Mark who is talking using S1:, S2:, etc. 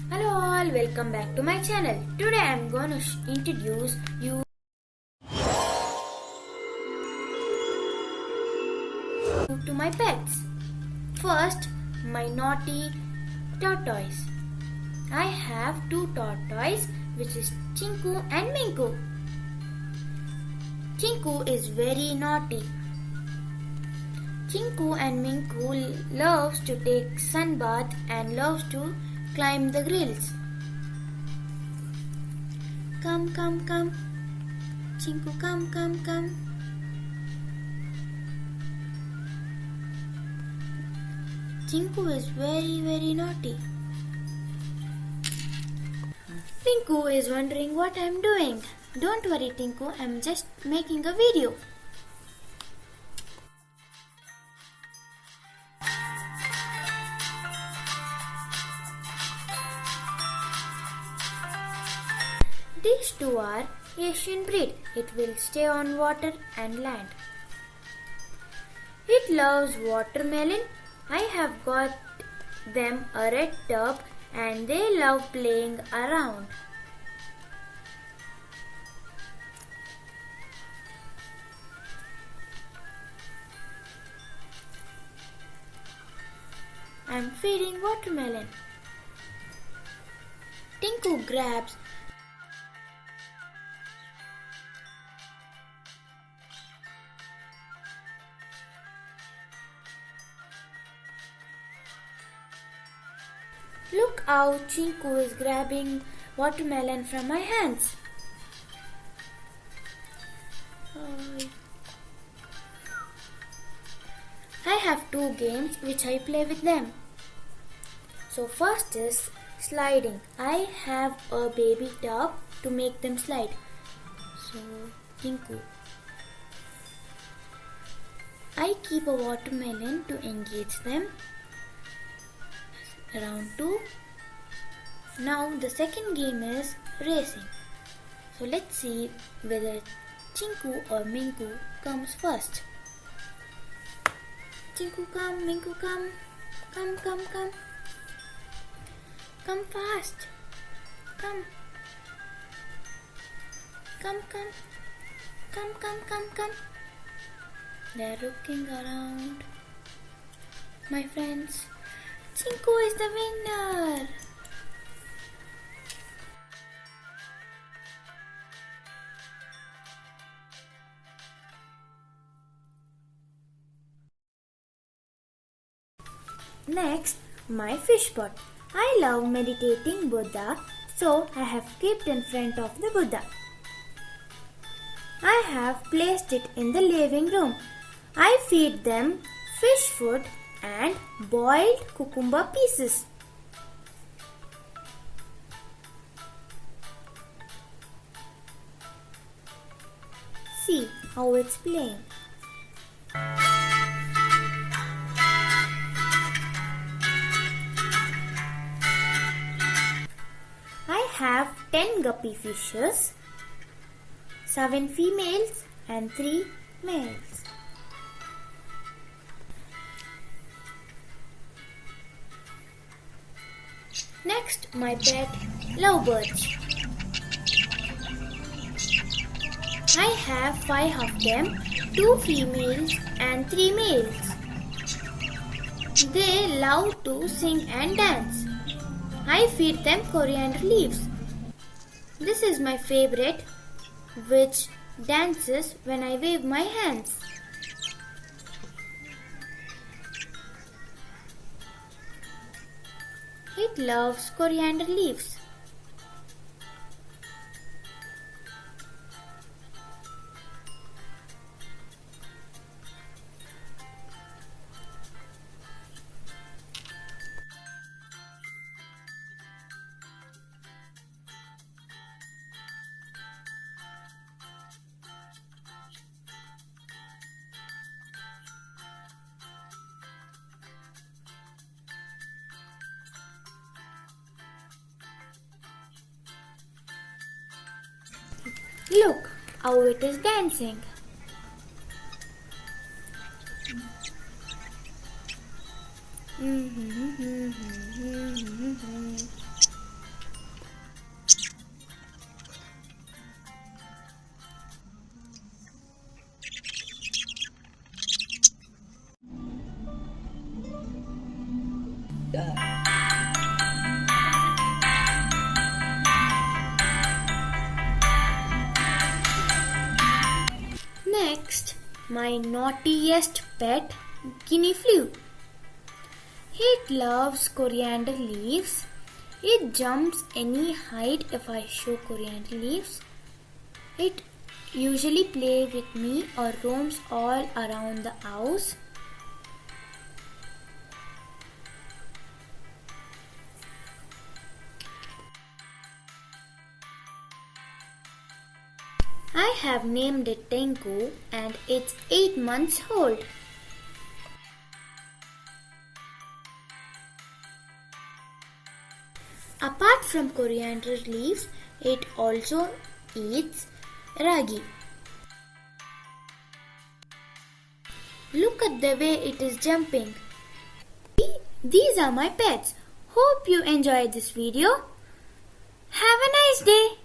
S1: Hello all, welcome back to my channel. Today I am going to introduce you to my pets. First, my naughty tortoise. I have two tortoises, which is Chinku and Minku. Chinku is very naughty. Chinku and Minku loves to take sun bath and loves to climb the grills. Come, come, come. Chinku, come, come, come. Chinku is very naughty. Tinku is wondering what I am doing. Don't worry, Tinku, I am just making a video. These two are Asian breed. It will stay on water and land. It loves watermelon. I have got them a red tub and they love playing around. I am feeding watermelon. Tinku grabs Look how Chinku is grabbing watermelon from my hands. I have two games which I play with them. So first is sliding. I have a baby tub to make them slide. So Chinku. I keep a watermelon to engage them. Round 2. Now the second game is racing. So let's see whether Chinku or Minku comes first. Chinku come, Minku come. Come, come, come. Come fast. Come. Come, come. Come, come, come, come. They're looking around. My friends, Chinku is the winner. Next, my fish pot. I love meditating Buddha, so I have kept in front of the Buddha. I have placed it in the living room. I feed them fish food and boiled cucumber pieces. See how it's playing. I have 10 guppy fishes, 7 females and 3 males. Next, my pet lovebirds. I have 5 of them, 2 females and 3 males. They love to sing and dance. I feed them coriander leaves. This is my favorite, which dances when I wave my hands. It loves coriander leaves. Look how it is dancing. my naughtiest pet, Guinea flew. It loves coriander leaves. It jumps any height if I show coriander leaves. It usually plays with me or roams all around the house. I have named it Tengu and it's 8 months old. Apart from coriander leaves, it also eats ragi. Look at the way it is jumping. These are my pets. Hope you enjoyed this video. Have a nice day.